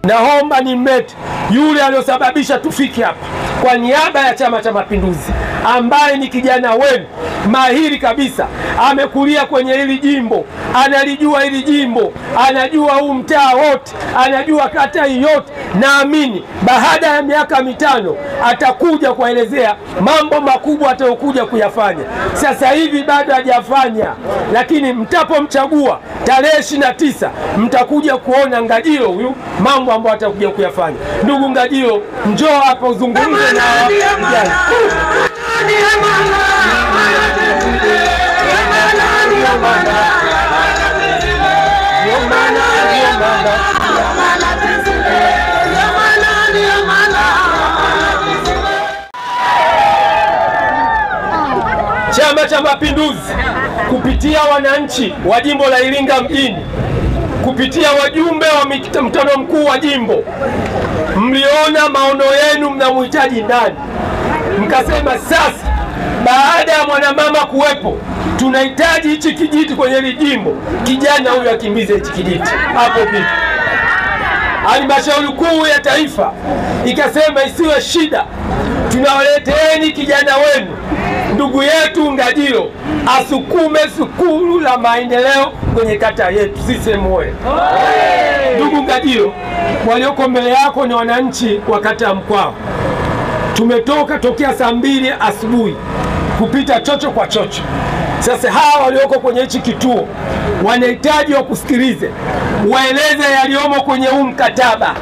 Naomba nimlete yule aliyosababisha tufike hapa kwa niaba ya Chama cha Mapinduzi, ambaye ni kijana wenu mahiri kabisa, amekulia kwenye hili jimbo, analijua hili jimbo, anajua huu mtaa wote, anajua kata hii yote. Naamini baada ya miaka 5 atakuja kuelezea mambo makubwa atayokuja kuyafanya. Sasa hivi bado hajafanya, lakini mtapomchagua tarehe 29 mtakuja kuona Ngajilo huyu mambo ambayo atakuja kuyafanya. Ndugu Ngajilo, njoo hapa uzungumze na vijana. Chama cha Mapinduzi kupitia wananchi wa jimbo la Iringa mjini, kupitia wajumbe wa mkutano mkuu wa jimbo, mliona maono yenu mnamhitaji nani, mkasema sasa baada ya mwanamama kuwepo tunahitaji hichi kijiti kwenye hili jimbo, kijana huyu akimbize hichi kijiti. Hapo vipi? Halmashauri kuu ya taifa ikasema isiwe shida, tunawaleteeni kijana wenu ndugu yetu Ngajilo asukume sukulu la maendeleo kwenye kata yetu. CCM oyee! Ndugu Ngajilo, walioko mbele yako ni wananchi wa kata ya Mkwawa. Tumetoka tokea saa 2 asubuhi kupita chocho kwa chocho. Sasa hawa walioko kwenye hichi kituo wanahitaji wa kusikilize, waeleze yaliomo kwenye huu mkataba,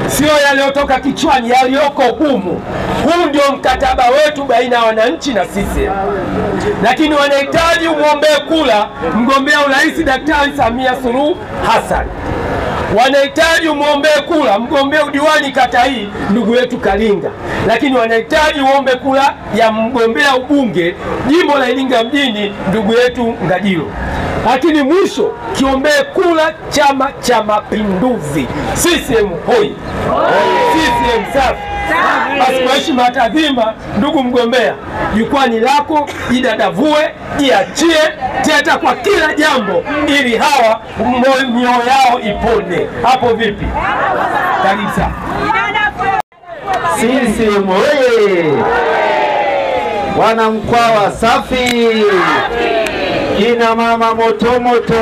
sio yaliyotoka kichwani, yalioko humu. Huu ndio mkataba wetu baina ya wananchi na sisi. Lakini wanahitaji umwombee kula mgombea urais Daktari Samia Suluhu Hassan. Wanahitaji umwombee kula mgombea udiwani kata hii ndugu yetu Kalinga. Lakini wanahitaji uombe kula ya mgombea ubunge jimbo la Iringa mjini ndugu yetu Ngajilo. Lakini mwisho kiombee kula Chama cha Mapinduzi. CCM hoi! CCM safi! Basi kwa heshima atadhima, ndugu mgombea, jukwani lako, jidadavue, jiachie, teta kwa kila jambo ili hawa mioyo yao ipone. Hapo vipi? Karibu sana. CCM oye! Wana Mkwawa safi! Kina mama moto moto!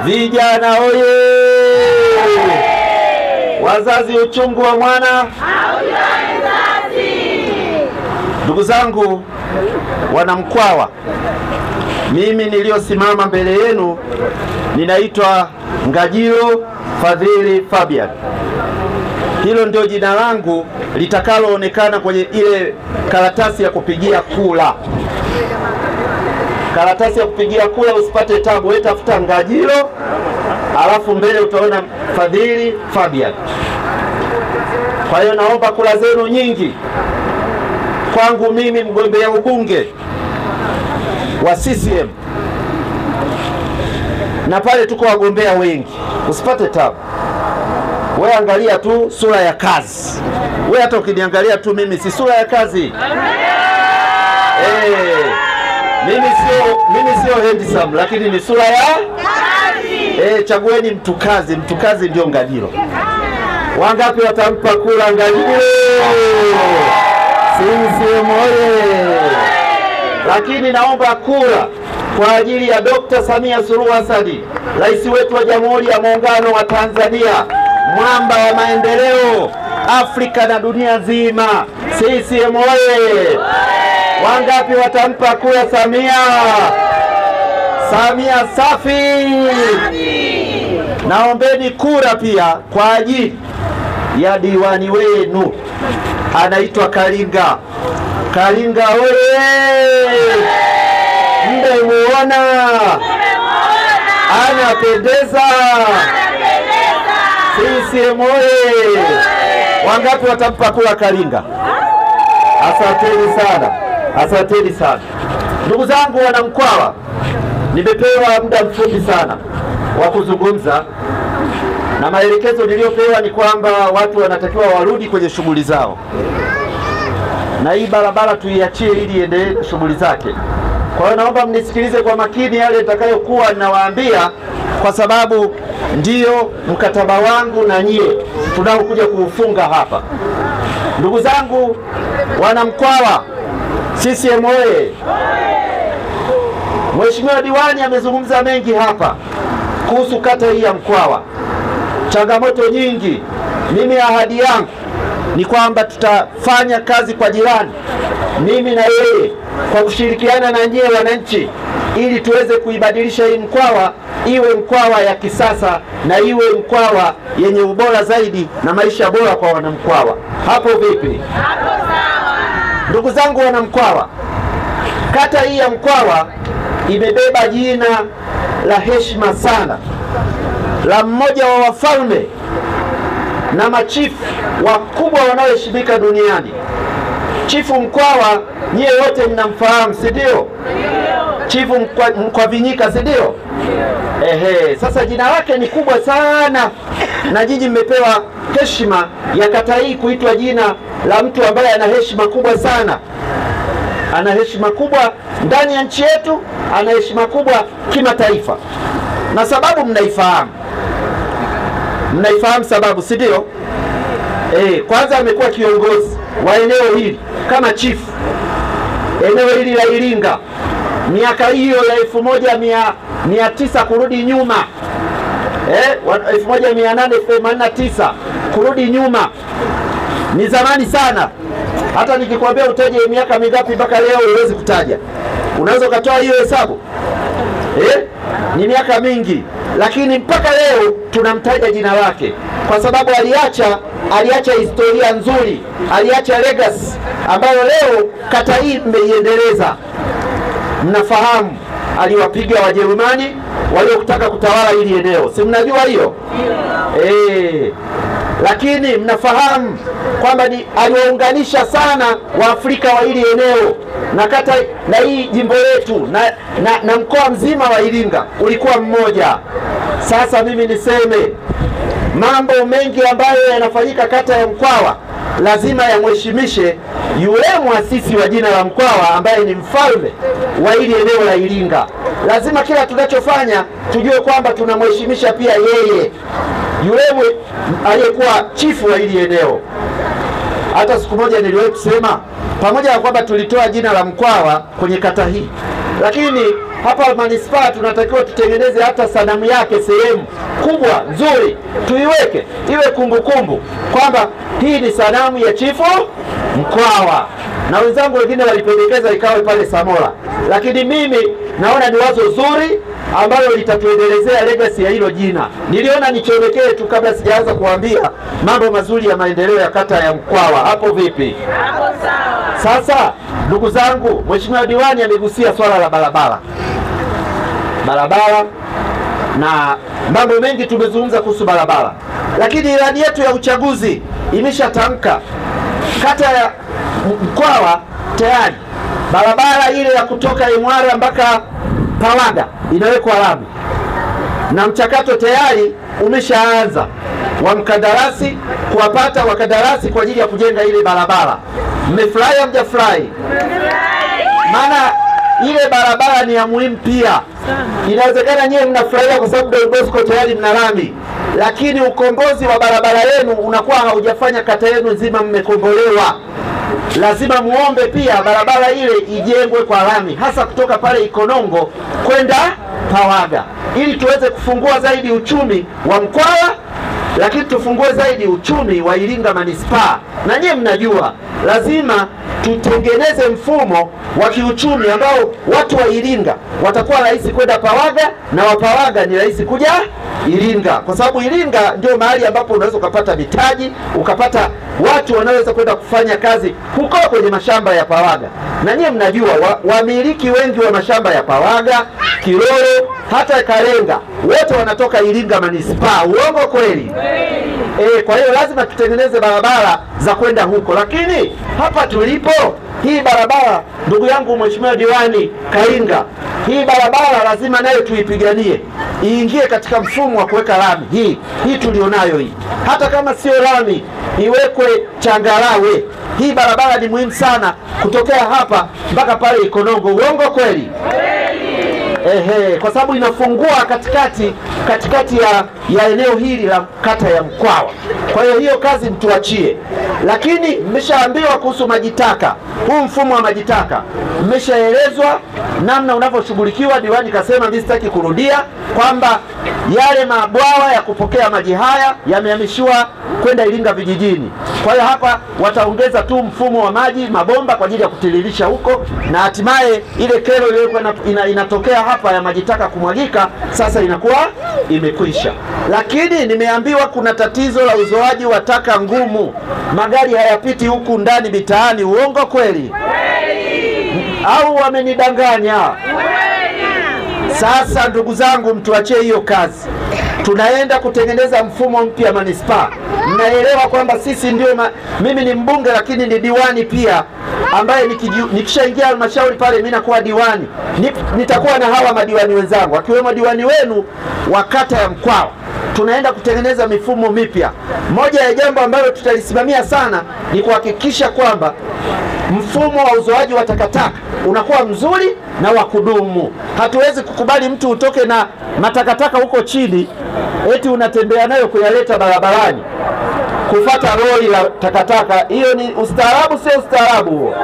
Vijana oye! Wazazi uchungu wa mwana. Ndugu zangu wana Mkwawa, mimi niliosimama mbele yenu ninaitwa Ngajilo Fadhili Fabian. Hilo ndio jina langu litakaloonekana kwenye ile karatasi ya kupigia kula. Karatasi ya kupigia kula, usipate tabu, wewe tafuta Ngajilo alafu mbele utaona Fadhili Fabian. Kwa hiyo naomba kula zenu nyingi kwangu mimi mgombea ubunge wa CCM. Na pale tuko wagombea wengi, usipate tabu. Wewe angalia tu sura ya kazi. Wewe hata ukiniangalia tu mimi si sura ya kazi. Mimi sio handsome, lakini ni sura ya kazi. Chagueni mtu kazi, mtu kazi ndio Ngajilo. Wangapi watampa kura Ngajilo? CCM oye! Lakini naomba kura kwa ajili ya Dr. Samia Suluhu Hassan, rais wetu wa Jamhuri ya Muungano wa Tanzania, mwamba wa maendeleo Afrika na dunia nzima. CCM oye! Wangapi watampa kura Samia? Samia safi! Naombeni kura pia kwa ajili ya diwani wenu, anaitwa Kalinga. Kalinga oye! Mmemuona? Anapendeza. CCM oye! Wangapi watampa kura Kalinga? Asanteni sana. Asanteni sana. Ndugu zangu wana Mkwawa, nimepewa muda mfupi sana wa kuzungumza, na maelekezo niliyopewa ni kwamba watu wanatakiwa warudi kwenye shughuli zao, na hii barabara tuiachie ili iendelee shughuli zake. Kwa hiyo naomba mnisikilize kwa makini yale nitakayokuwa ninawaambia kwa sababu ndiyo mkataba wangu na nyie tunaokuja kuufunga hapa. Ndugu zangu wana Mkwawa, CCM oye! Mheshimiwa diwani amezungumza mengi hapa kuhusu kata hii ya Mkwawa, changamoto nyingi. Mimi ahadi yangu ni kwamba tutafanya kazi kwa jirani, mimi na yeye, kwa kushirikiana na nyie wananchi, ili tuweze kuibadilisha hii Mkwawa iwe Mkwawa ya kisasa na iwe Mkwawa yenye ubora zaidi na maisha bora kwa wanamkwawa. Hapo vipi? Hapo sawa. Ndugu zangu wana Mkwawa, kata hii ya Mkwawa imebeba jina la heshima sana la mmoja wa wafalme na machifu wakubwa wanaoheshimika duniani. Chifu Mkwawa nyie wote mnamfahamu, si ndio? Chifu Mkwavinyika, si ndio? Sasa jina lake ni kubwa sana na nyinyi mmepewa heshima ya kata hii kuitwa jina la mtu ambaye ana heshima kubwa sana. Ana heshima kubwa ndani ya nchi yetu, ana heshima kubwa kimataifa. Na sababu mnaifahamu. Mnaifahamu sababu, si ndio? Kwanza amekuwa kiongozi wa eneo hili kama chifu. Eneo hili la Iringa miaka hiyo ya 1900 kurudi nyuma, 1889 kurudi nyuma, ni zamani sana. Hata nikikwambia utaje miaka mingapi mpaka leo huwezi kutaja. Unaweza ukatoa hiyo hesabu? Ni miaka mingi, lakini mpaka leo tunamtaja jina lake kwa sababu aliacha historia nzuri, aliacha legacy ambayo leo kata hii mmeiendeleza. Mnafahamu aliwapiga Wajerumani waliotaka kutawala hili eneo, si mnajua hiyo? Lakini mnafahamu kwamba aliwaunganisha sana Waafrika wa hili eneo na kata na hii jimbo letu na mkoa mzima wa Iringa ulikuwa mmoja. Sasa mimi niseme mambo mengi ambayo yanafanyika kata ya Mkwawa lazima yamheshimishe yule muasisi wa jina la Mkwawa ambaye ni mfalme wa hili eneo la Iringa. Lazima kila tunachofanya tujue kwamba tunamheshimisha pia yeye, yule aliyekuwa chifu wa hili eneo. Hata siku moja niliwahi kusema, pamoja na kwamba tulitoa jina la Mkwawa kwenye kata hii, lakini hapa manispaa tunatakiwa tutengeneze hata sanamu yake sehemu kubwa nzuri, tuiweke iwe kumbukumbu kwamba hii ni sanamu ya chifu Mkwawa. Na wenzangu wengine walipendekeza ikawe pale Samora, lakini mimi naona ni wazo zuri ambalo litatuendelezea legacy ya hilo jina. Niliona nichomekee tu kabla sijaanza kuambia mambo mazuri ya maendeleo ya kata ya Mkwawa. Hapo vipi? Hapo sawa. Sasa ndugu zangu, Mheshimiwa diwani amegusia swala la barabara na mambo mengi tumezungumza kuhusu barabara, lakini ilani yetu ya uchaguzi imeshatamka kata ya Mkwawa tayari barabara ile ya kutoka Imwara mpaka Pawaga inawekwa lami na mchakato tayari umeshaanza wa mkandarasi kuwapata wakandarasi kwa ajili ya kujenga ile barabara. Mmefurahi au mjafurahi? Maana ile barabara ni ya muhimu pia. Inawezekana nyewe mnafurahia kwa sababu Don Bosco tayari mna lami, lakini ukombozi wa barabara yenu unakuwa haujafanya kata yenu nzima mmekombolewa. Lazima muombe pia barabara ile ijengwe kwa lami, hasa kutoka pale Ikonongo kwenda Pawaga, ili tuweze kufungua zaidi uchumi wa Mkwawa, lakini tufungue zaidi uchumi wa Iringa manispaa. Na nyie mnajua lazima tutengeneze mfumo wa kiuchumi ambao watu wa Iringa watakuwa rahisi kwenda Pawaga na wapawaga ni rahisi kuja Iringa, kwa sababu Iringa ndio mahali ambapo unaweza ukapata mitaji, ukapata watu wanaweza kwenda kufanya kazi huko kwenye mashamba ya Pawaga. Na nyie mnajua wamiliki wengi wa mashamba ya Pawaga, Kilolo, hata Kalenga wote wanatoka Iringa manispaa. Uongo kweli? Kwa hiyo lazima tutengeneze barabara za kwenda huko. Lakini hapa tulipo, hii barabara, ndugu yangu Mheshimiwa Diwani Kainga, hii barabara lazima nayo tuipiganie iingie katika mfumo wa kuweka lami. Hii tulionayo hii, hata kama sio lami iwekwe changarawe. Hii barabara ni muhimu sana kutokea hapa mpaka pale Ikonongo. Uongo kweli? kwa sababu inafungua katikati ya eneo hili la kata ya Mkwawa. Kwa hiyo kazi mtuachie, lakini mmeshaambiwa kuhusu majitaka. Huu mfumo wa majitaka mmeshaelezwa namna unavyoshughulikiwa. Diwani kasema, mimi sitaki kurudia, kwamba yale mabwawa ya kupokea maji haya yamehamishiwa kwenda Iringa vijijini. Kwa hiyo hapa wataongeza tu mfumo wa maji, mabomba kwa ajili ya kutiririsha huko, na hatimaye ile kero iliyokuwa inatokea hapa ya majitaka kumwagika sasa inakuwa imekwisha. Lakini nimeambiwa kuna tatizo la uzoaji wa taka ngumu. Magari hayapiti huku ndani mitaani. Uongo kweli? Au wamenidanganya? Sasa ndugu zangu, mtuachie hiyo kazi. Tunaenda kutengeneza mfumo mpya manispaa. Mnaelewa kwamba sisi ndio mimi ni mbunge lakini ni diwani pia, ambaye nikishaingia halmashauri pale mimi nakuwa diwani. Nitakuwa na hawa madiwani wenzangu akiwemo diwani wenu wa kata ya Mkwawa. Tunaenda kutengeneza mifumo mipya. Moja ya jambo ambalo tutalisimamia sana ni kuhakikisha kwamba mfumo wa uzoaji wa takataka unakuwa mzuri na wa kudumu. Hatuwezi kukubali mtu utoke na matakataka huko chini eti unatembea nayo kuyaleta barabarani kufuata lori la takataka. Hiyo ni ustaarabu? Sio ustaarabu huo?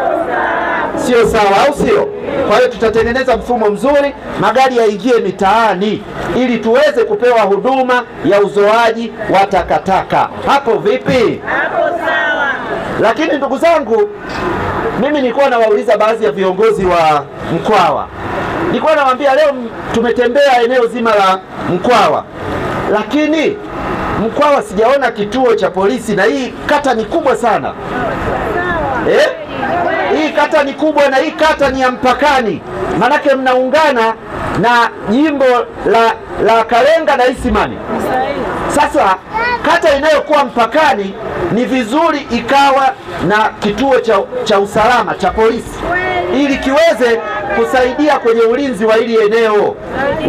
Sio sawa, au sio? Kwa hiyo tutatengeneza mfumo mzuri, magari yaingie mitaani ili tuweze kupewa huduma ya uzoaji wa takataka. Hapo vipi? Hapo sawa. Lakini ndugu zangu, mimi nilikuwa nawauliza baadhi ya viongozi wa Mkwawa. Nilikuwa nawaambia leo tumetembea eneo zima la Mkwawa, lakini Mkwawa sijaona kituo cha polisi, na hii kata ni kubwa sana. Hii kata ni kubwa, na hii kata ni ya mpakani. Manake mnaungana na jimbo la Kalenga na Isimani. Sasa kata inayokuwa mpakani ni vizuri ikawa na kituo cha usalama cha polisi ili kiweze kusaidia kwenye ulinzi wa hili eneo.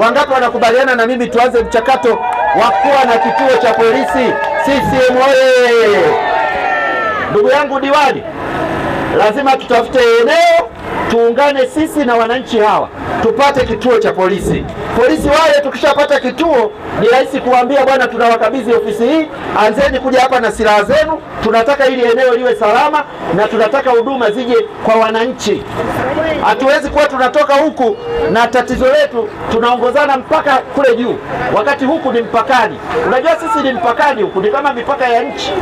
Wangapi wanakubaliana na mimi tuanze mchakato wa kuwa na kituo cha polisi? CCM oye! Ndugu yangu diwani, lazima tutafute eneo, tuungane sisi na wananchi hawa tupate kituo cha polisi. Polisi wale tukishapata kituo ni rahisi kuambia, bwana tunawakabidhi ofisi hii, anzeni kuja hapa na silaha zenu, tunataka ili eneo liwe salama na tunataka huduma zije kwa wananchi. Hatuwezi kuwa tunatoka huku na tatizo letu tunaongozana mpaka kule juu, wakati huku ni mpakani. Unajua sisi ni mpakani, huku ni kama mipaka ya nchi.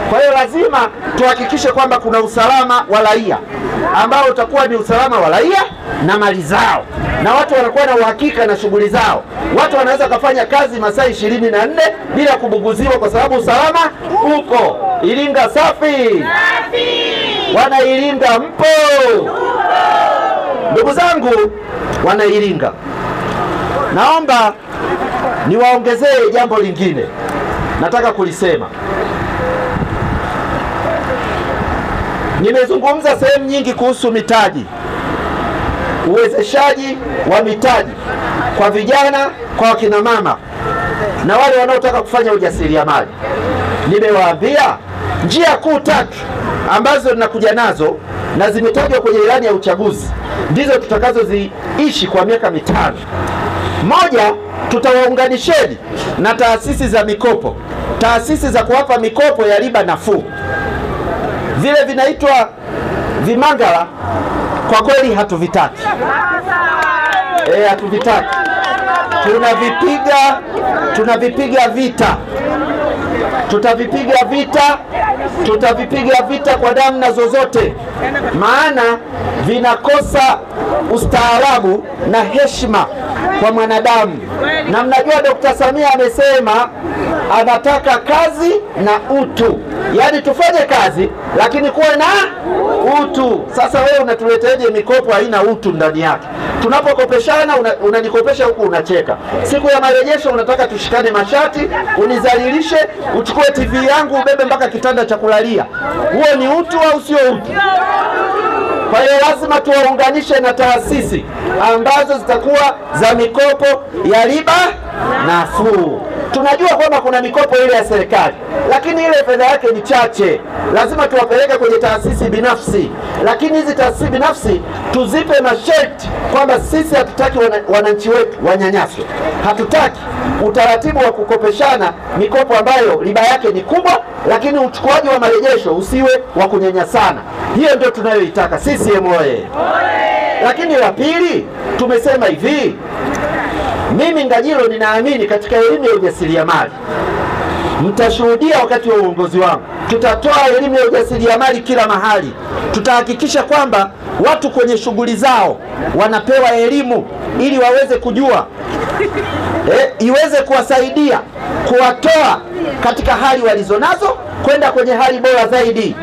Kwa hiyo lazima tuhakikishe kwamba kuna usalama wa raia ambao utakuwa ni usalama wa raia na mali zao, na watu wanakuwa na uhakika na shughuli zao. Watu wanaweza kufanya kazi masaa 24 bila kubuguziwa kwa sababu usalama uko. Iringa safi! Wana Iringa mpo? Ndugu zangu wana Iringa, naomba niwaongezee jambo lingine nataka kulisema. Nimezungumza sehemu nyingi kuhusu mitaji, uwezeshaji wa mitaji kwa vijana, kwa wakina mama na wale wanaotaka kufanya ujasiriamali. Nimewaambia njia kuu 3 ambazo ninakuja nazo na zimetajwa kwenye ilani ya uchaguzi ndizo tutakazoziishi kwa miaka 5. Moja, tutawaunganisheni na taasisi za mikopo, taasisi za kuwapa mikopo ya riba nafuu. Vile vinaitwa vimangala, kwa kweli hatuvitaki. Hatuvitaki. Tunavipiga vita. Tutavipiga vita kwa namna zozote, maana vinakosa ustaarabu na heshima kwa mwanadamu. Na mnajua Dr. Samia amesema anataka kazi na utu, yaani tufanye kazi lakini kuwe na utu. Sasa wewe unatuleteje mikopo haina utu ndani yake? Tunapokopeshana unanikopesha huku unacheka, siku ya marejesho unataka tushikane mashati, unizalilishe, uchukue TV yangu ubebe mpaka kitanda cha kulalia. Huo ni utu au sio utu? Kwa hiyo lazima tuwaunganishe na taasisi ambazo zitakuwa za mikopo ya riba nafuu. Tunajua kwamba kuna mikopo ile ya serikali, lakini ile fedha yake ni chache, lazima tuwapeleke kwenye taasisi binafsi. Lakini hizi taasisi binafsi tuzipe masharti kwamba sisi hatutaki wananchi wetu wanyanyaswe, hatutaki utaratibu wa kukopeshana mikopo ambayo riba yake ni kubwa, lakini uchukuaji wa marejesho usiwe wa kunyanyasana. Hiyo ndio tunayoitaka CCM oye! Lakini la pili, tumesema hivi, mimi Ngajilo ninaamini katika elimu ya ujasiriamali. Mtashuhudia wakati wa uongozi wangu, tutatoa elimu ya ujasiriamali kila mahali. Tutahakikisha kwamba watu kwenye shughuli zao wanapewa elimu ili waweze kujua, iweze kuwasaidia kuwatoa katika hali walizonazo kwenda kwenye hali bora zaidi.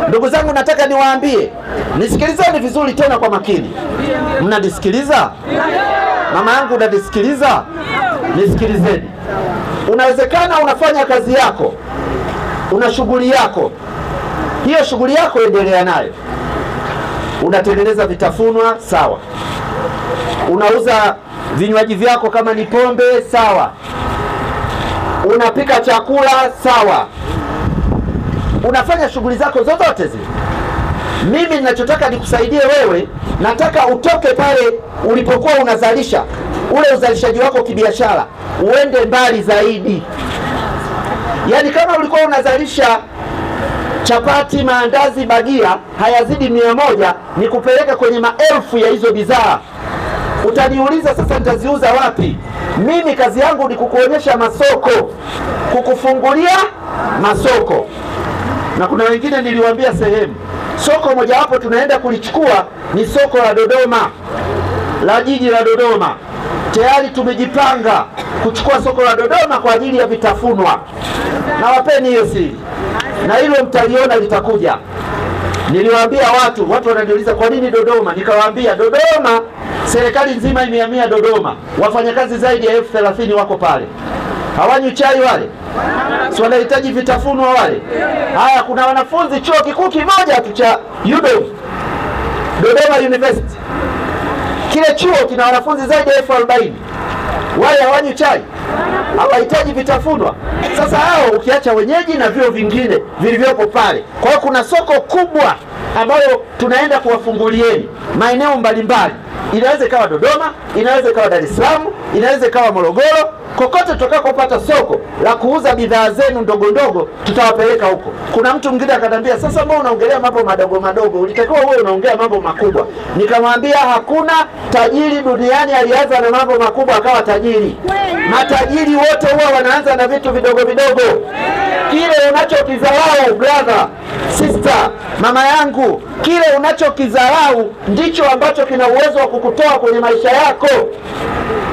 Ndugu zangu, nataka niwaambie, nisikilizeni vizuri tena kwa makini. Mnanisikiliza? Mama yangu, unanisikiliza? Nisikilizeni. Unawezekana unafanya kazi yako, una shughuli yako, hiyo shughuli yako endelea nayo. Unatengeneza vitafunwa, sawa. Unauza vinywaji vyako kama ni pombe, sawa. Unapika chakula, sawa. Unafanya shughuli zako zozote zile. Mimi ninachotaka nikusaidie wewe, nataka utoke pale ulipokuwa unazalisha, ule uzalishaji wako kibiashara, uende mbali zaidi. Yaani kama ulikuwa unazalisha chapati, maandazi, bagia hayazidi 100, nikupeleke kwenye maelfu ya hizo bidhaa. Utaniuliza sasa nitaziuza wapi? Mimi kazi yangu ni kukuonyesha masoko, kukufungulia masoko. Na kuna wengine niliwaambia sehemu, soko mojawapo tunaenda kulichukua ni soko la Dodoma, la jiji la Dodoma. Tayari tumejipanga kuchukua soko la Dodoma kwa ajili ya vitafunwa. Na wapeni hiyo siri, na hilo mtaliona litakuja. Niliwaambia watu wananiuliza kwa nini Dodoma? Nikawaambia Dodoma, serikali nzima imehamia Dodoma. Wafanyakazi zaidi ya 30,000 wako pale. Hawanywi chai wale? Si wanahitaji vitafunwa wale? Haya, kuna wanafunzi chuo kikuu kimoja tu cha UDOM, Dodoma University. Kile chuo kina wanafunzi zaidi ya 40,000. Wale hawanywi chai? Hawahitaji vitafunwa? Sasa hao ukiacha wenyeji na vyuo vingine vilivyopo pale. Kwa hiyo kuna soko kubwa ambayo tunaenda kuwafungulieni maeneo mbalimbali. Inaweza ikawa Dodoma, inaweza ikawa Dar es Salaam, inaweza ikawa Morogoro. Kokote tutakapopata soko la kuuza bidhaa zenu ndogo ndogo, tutawapeleka huko. Kuna mtu mwingine akaniambia, sasa mbona unaongelea mambo madogo madogo? Ulitakiwa wewe unaongea mambo makubwa. Nikamwambia hakuna tajiri duniani alianza na mambo makubwa akawa tajiri. Matajiri wote huwa wanaanza na vitu vidogo vidogo. Kile unachokidharau brother, sister, mama yangu, kile unachokidharau ndicho ambacho kina uwezo wa kukutoa kwenye maisha yako.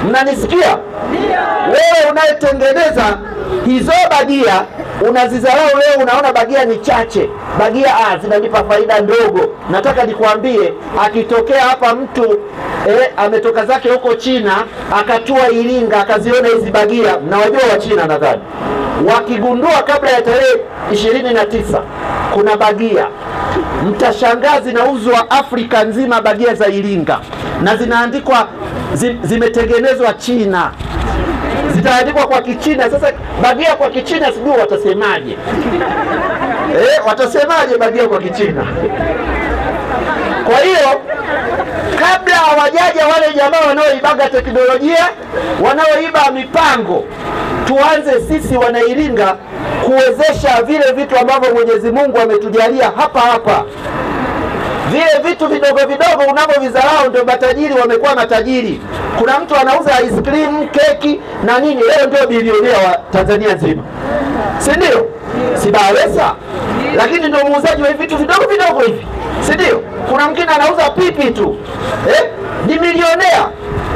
Mnanisikia? Wewe unayetengeneza hizo bagia unazidharau leo, unaona bagia ni chache, bagia zinanipa faida ndogo. Nataka nikwambie, akitokea hapa mtu ametoka zake huko China akatua Iringa akaziona hizi bagia, mnawajua wa China nadhani, wakigundua kabla ya tarehe 29 kuna bagia, mtashangaa zinauzwa Afrika nzima, bagia za Iringa, na zinaandikwa zimetengenezwa China, zitaandikwa kwa Kichina. Sasa bagia kwa Kichina sijui watasemaje. Watasemaje bagia kwa Kichina? Kwa hiyo kabla hawajaja wale jamaa wanaoibaga teknolojia, wanaoiba mipango, tuanze sisi Wanairinga kuwezesha vile vitu ambavyo Mwenyezi Mungu ametujalia hapa hapa. Vile vitu vidogo vidogo unavyovizarau ndio matajiri wamekuwa matajiri. Kuna mtu anauza ice cream, keki na nini, leo ndio bilionea wa Tanzania nzima. Si ndio? Si Baresa? Lakini ndio muuzaji wa vitu vidogo vidogo hivi. Si ndio? Kuna mwingine anauza pipi tu. Ni milionea.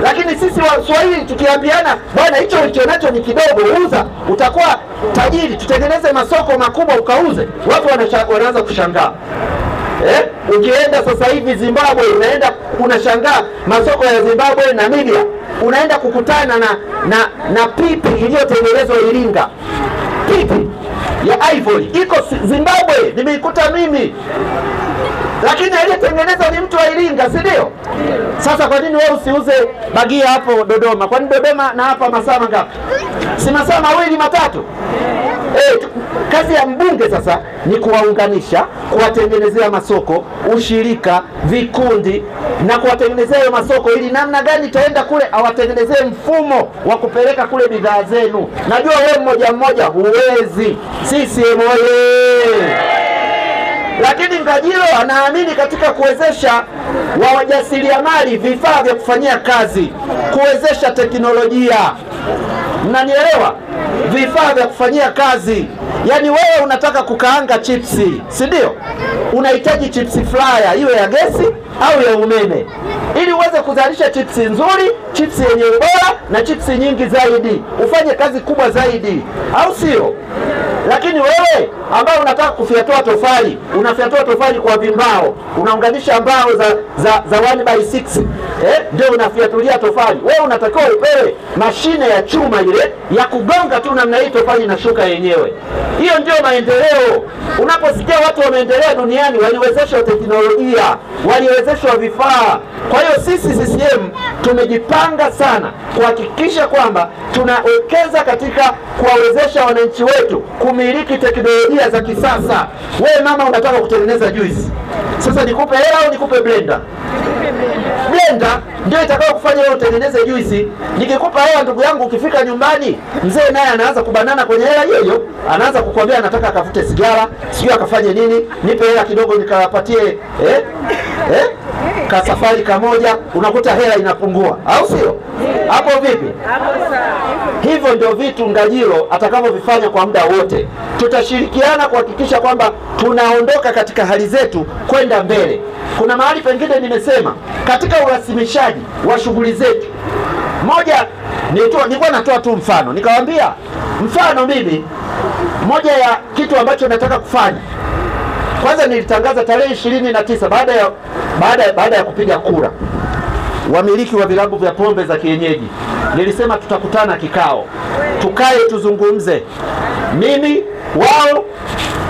Lakini sisi Waswahili tukiambiana, bwana hicho ulichonacho ni kidogo, uza, utakuwa tajiri, tutengeneze masoko makubwa ukauze. Watu wanaanza kushangaa. Ukienda sasa hivi Zimbabwe, unaenda unashangaa masoko ya Zimbabwe, Namibia, unaenda kukutana na pipi iliyotengenezwa Iringa. Pipi ya Ivory iko Zimbabwe, nimeikuta mimi. lakini aliyetengeneza ni mtu wa Iringa, si ndio? Sasa kwa nini wewe usiuze bagia hapo Dodoma? Kwani Dodoma na hapa masaa mangapi? Si masaa mawili matatu? Kazi ya mbunge sasa ni kuwaunganisha, kuwatengenezea masoko, ushirika, vikundi, na kuwatengenezea hayo masoko ili namna gani taenda kule awatengenezee mfumo wa kupeleka kule bidhaa zenu. Najua wewe mmoja mmoja huwezi. CCM oye! Lakini Ngajilo anaamini katika kuwezesha wajasiriamali vifaa vya kufanyia kazi, kuwezesha teknolojia. Mnanielewa? Vifaa vya kufanyia kazi. Yaani wewe unataka kukaanga chipsi, si ndio? Unahitaji chipsi fryer iwe ya gesi au ya umeme, ili uweze kuzalisha chipsi nzuri, chipsi yenye ubora na chipsi nyingi zaidi, ufanye kazi kubwa zaidi, au sio? Lakini wewe ambao unataka kufiatua tofali, unafiatua tofali kwa vimbao, unaunganisha mbao za 1/6, ndio unafiatulia tofali. Wewe unatakiwa upewe mashine ya chuma ile ya kugonga tu namna hii, tofali na shuka yenyewe. Hiyo ndio maendeleo. Unaposikia watu wameendelea duniani, waliwezeshwa teknolojia, waliwezeshwa vifaa. Kwa hiyo sisi CCM tumejipanga sana kuhakikisha kwamba tunawekeza katika kuwawezesha wananchi wetu kumiliki teknolojia za kisasa. Wewe mama unataka kutengeneza juice, sasa nikupe hela au nikupe blender? Blender ndio itakao kufanya wewe utengeneze juice. Nikikupa hela ndugu yangu, ukifika nyumbani mzee naye anaanza kubanana kwenye hela hiyo, anaanza kukwambia anataka akafute sigara, sio akafanye nini, nipe hela kidogo nikawapatie ka safari kamoja, unakuta hela inapungua, au sio? Hapo vipi? Hapo sawa. Hivyo ndio vitu Ngajilo atakavyovifanya kwa muda wote. Tutashirikiana kuhakikisha kwamba tunaondoka katika hali zetu kwenda mbele. Kuna mahali pengine nimesema katika urasimishaji wa shughuli zetu, moja nilikuwa natoa tu mfano, nikamwambia mfano mimi moja ya kitu ambacho nataka kufanya. Kwanza nilitangaza tarehe 29 baada ya kupiga kura, wamiliki wa vilabu vya pombe za kienyeji, nilisema tutakutana kikao, tukae tuzungumze, mimi, wao,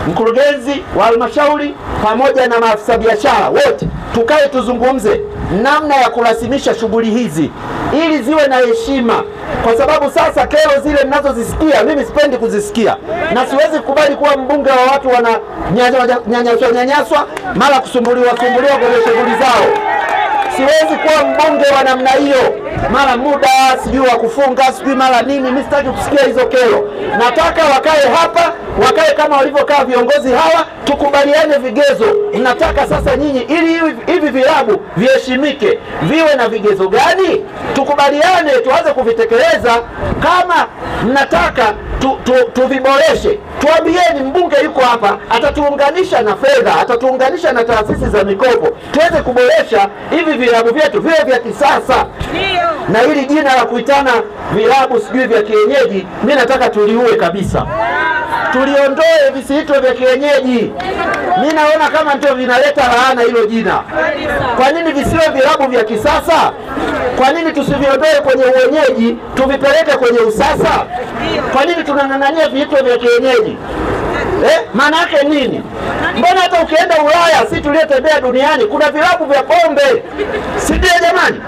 mkurugenzi wa halmashauri pamoja na maafisa biashara wote, tukae tuzungumze namna ya kurasimisha shughuli hizi ili ziwe na heshima. Kwa sababu sasa kero zile mnazozisikia mimi sipendi kuzisikia, na siwezi kubali kuwa mbunge wa watu wananyanyaswa mara kusumbuliwa kwenye shughuli zao. Siwezi kuwa mbunge wa namna hiyo, mara muda sijui wa kufunga sijui mara nini. Mimi sitaki kusikia hizo kero. Nataka wakae hapa, wakae kama walivyokaa viongozi hawa, tukubaliane vigezo. Nataka sasa nyinyi, ili hivi vilabu viheshimike, viwe na vigezo gani? Tukubaliane tuanze kuvitekeleza. Kama mnataka tuviboreshe, tuambieni. Mbunge yuko hapa, atatuunganisha na fedha, atatuunganisha na taasisi za mikopo, tuweze kuboresha hivi vilabu vyetu viwe vya kisasa. Na hili jina la kuitana vilabu sijui vya kienyeji, mimi nataka tuliue kabisa, tuliondoe visiitwe vya kienyeji. Mimi naona kama ndio vinaleta laana hilo jina. Kwa nini visiwe vilabu vya kisasa? Kwa nini tusiviondoe kwenye uwenyeji tuvipeleke kwenye usasa? Kwa nini tunang'ang'ania viitwe vya kienyeji? Maana yake nini? Mbona hata ukienda Ulaya, si tuliyotembea duniani, kuna vilabu vya pombe, si ndio jamani?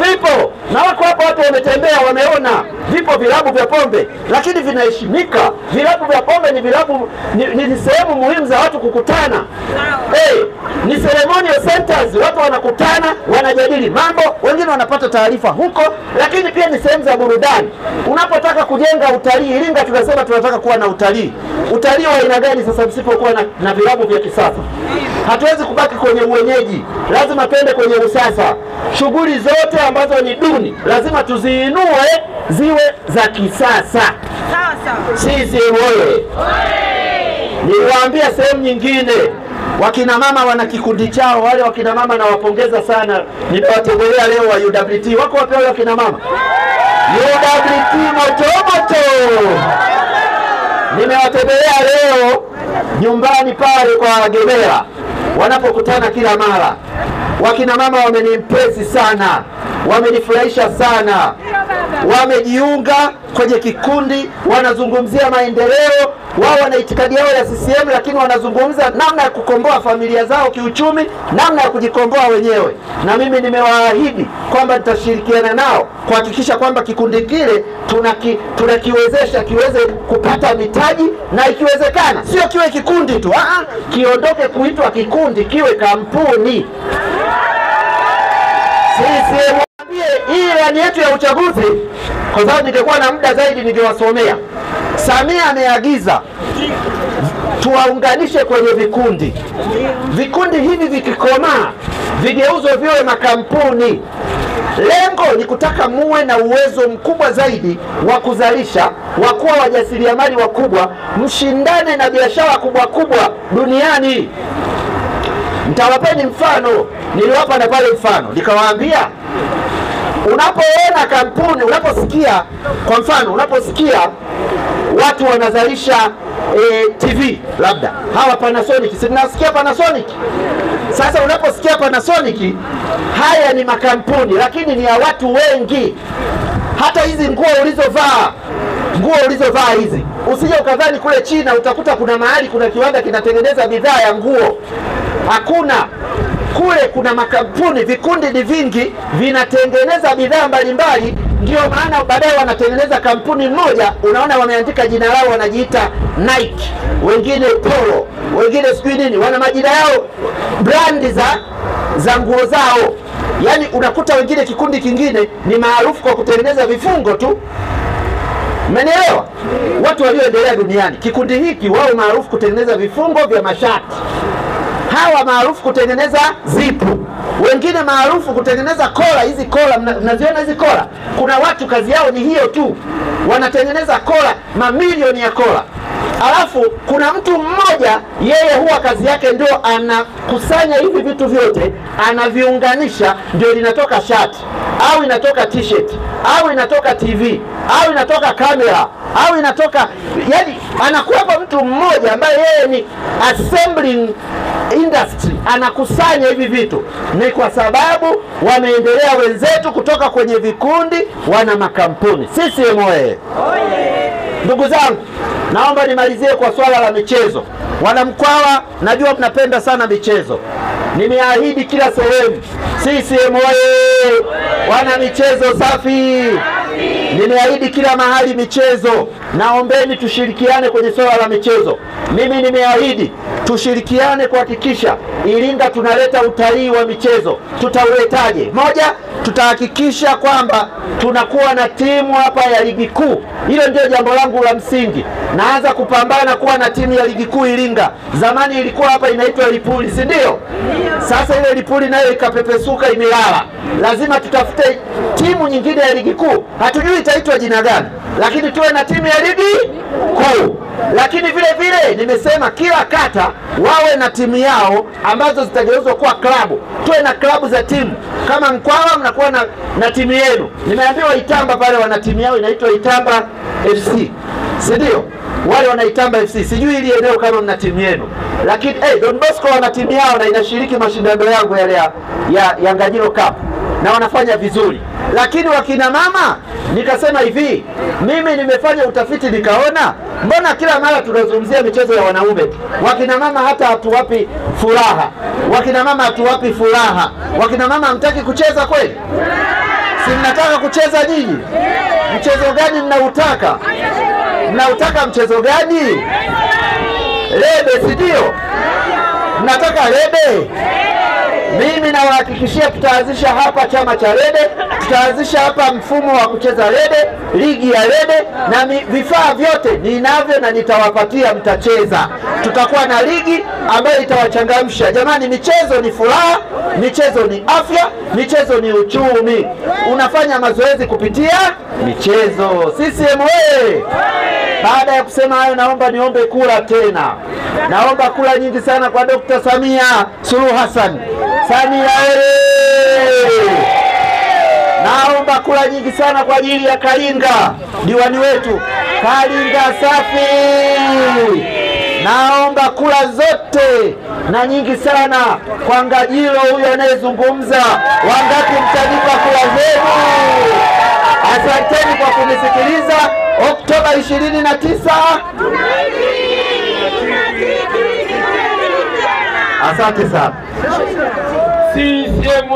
Vipo, na wako hapo watu wametembea wameona, vipo vilabu vya pombe, lakini vinaheshimika. Vilabu vya pombe ni vilabu, ni sehemu muhimu za watu kukutana. Ni ceremonial centers, watu wanakutana, wanajadili mambo, wengine wanapata taarifa huko, lakini pia ni sehemu za burudani. Unapotaka kujenga utalii, Iringa tunasema tunataka kuwa na utalii. Utalii wa aina gani sasa msipokuwa na vilabu vya kisasa? Hatuwezi kubaki kwenye uwenyeji, lazima twende kwenye usasa. Shughuli zote ambazo ni duni lazima tuziinue ziwe za kisasa. Sawa sawa. Sisi wewe. Niliwaambia sehemu nyingine, wakina mama wana kikundi chao. Wale wakina mama nawapongeza sana, nimewatembelea leo wa UWT. Wako wapi wale wakina mama? UWT moto. Nimewatembelea leo nyumbani pale kwa Gemera, wanapokutana kila mara. Wakina mama wameniimpresi sana, wamenifurahisha sana. wamejiunga kwenye kikundi, wanazungumzia maendeleo. Wao wana itikadi yao ya CCM, lakini wanazungumza namna ya kukomboa familia zao kiuchumi, namna ya kujikomboa wenyewe. Na mimi nimewaahidi kwamba nitashirikiana nao kuhakikisha kwamba kikundi kile tunakiwezesha kiweze kupata mitaji, na ikiwezekana sio kiwe kikundi tu, kiondoke kuitwa kikundi, kiwe kampuni. CCM hii ilani yetu ya uchaguzi, kwa sababu ningekuwa na muda zaidi ningewasomea. Samia ameagiza tuwaunganishe kwenye vikundi. Vikundi hivi vikikomaa vigeuzwe viwe makampuni. Lengo ni kutaka muwe na uwezo mkubwa zaidi wa kuzalisha, wa kuwa wajasiriamali wakubwa, mshindane na biashara kubwa kubwa duniani. Nitawapeni mfano, niliwapa na pale mfano, nikawaambia unapoona kampuni, unaposikia kwa mfano, unaposikia watu wanazalisha TV labda, hawa Panasonic, si tunasikia Panasonic. Sasa unaposikia Panasonic, haya ni makampuni, lakini ni ya watu wengi. Hata hizi nguo ulizovaa hizi, usije ukadhani kule China utakuta kuna mahali kuna kiwanda kinatengeneza bidhaa ya nguo. Hakuna. Kule kuna makampuni, vikundi ni vingi, vinatengeneza bidhaa mbalimbali. Ndio maana baadaye wanatengeneza kampuni moja, unaona wameandika jina lao, wanajiita Nike, wengine Polo, wengine sijui nini, wana majina yao, brandi za nguo zao. Yani unakuta wengine, kikundi kingine ni maarufu kwa kutengeneza vifungo tu. Mmenielewa? Watu walioendelea duniani, kikundi hiki wao maarufu kutengeneza vifungo vya mashati, hawa maarufu kutengeneza zipu, wengine maarufu kutengeneza kola. Hizi kola mnaziona hizi kola, kuna watu kazi yao ni hiyo tu, wanatengeneza kola, mamilioni ya kola. Alafu kuna mtu mmoja, yeye huwa kazi yake ndio anakusanya hivi vitu vyote, anaviunganisha, ndio linatoka shati au inatoka t-shirt au inatoka TV au inatoka kamera au inatoka, yani anakuwa mtu mmoja ambaye yeye ni assembling industry, anakusanya hivi vitu. Ni kwa sababu wameendelea wenzetu kutoka kwenye vikundi, wana makampuni. CCM oye! Ndugu zangu, naomba nimalizie kwa swala la michezo. Wanamkwawa, najua mnapenda sana michezo. Nimeahidi kila sehemu, CCM oye! Wana michezo safi. Nimeahidi kila mahali michezo. Naombeni tushirikiane kwenye swala la michezo. Mimi nimeahidi tushirikiane kuhakikisha Iringa tunaleta utalii wa michezo. Tutauletaje? Moja, tutahakikisha kwamba tunakuwa na timu hapa ya ligi kuu. Hilo ndio jambo langu la msingi. Naanza kupambana kuwa na timu ya ligi kuu Iringa. Zamani ilikuwa hapa inaitwa Lipuli, si ndio? Sasa ile Lipuli nayo ikapepesuka, imelala. Lazima tutafute timu nyingine ya ligi kuu. Hatujui itaitwa jina gani, lakini tuwe na timu ya ligi kuu. Lakini vile vile nimesema kila kata wawe na timu yao ambazo zitageuzwa kuwa klabu. Tuwe na klabu za timu. Kama Mkwawa mnakuwa na timu yenu. Nimeambiwa Itamba pale wana timu yao inaitwa Itamba FC, si ndio? Wale wana Itamba FC. Sijui ili eneo kama mna timu yenu. Lakini Don Bosco wana timu yao na inashiriki mashindano yangu yale ya Nganyiro Cup, na wanafanya vizuri. Lakini wakina mama, nikasema hivi, mimi nimefanya utafiti nikaona, mbona kila mara tunazungumzia michezo ya wanaume? Wakina mama hata hatuwapi furaha. Wakina mama hatuwapi furaha. Wakina mama hamtaki kucheza kweli? Si mnataka kucheza nyinyi? Mchezo gani mnautaka? Mnautaka mchezo gani? Lebe, si ndio? Mnataka lebe? Mimi nawahakikishia tutaanzisha hapa chama cha Rede, tutaanzisha hapa mfumo wa kucheza Rede, ligi ya Rede, na vifaa vyote ninavyo na nitawapatia, mtacheza. Tutakuwa na ligi ambayo itawachangamsha. Jamani, michezo ni furaha, michezo ni afya, michezo ni uchumi. Unafanya mazoezi kupitia michezo. CCM oye! Baada ya kusema hayo, naomba niombe kura tena. Naomba kura nyingi sana kwa Dr. Samia Suluhu Hassan. Samia oye! Naomba kura nyingi sana kwa ajili ya Kalinga, diwani wetu. Kalinga safi! Naomba kura zote na nyingi sana kwa Ngajilo huyo anayezungumza. Wangapi mtanipa kura zenu? Asanteni kwa kunisikiliza. Oktoba 29 asante sana. CCM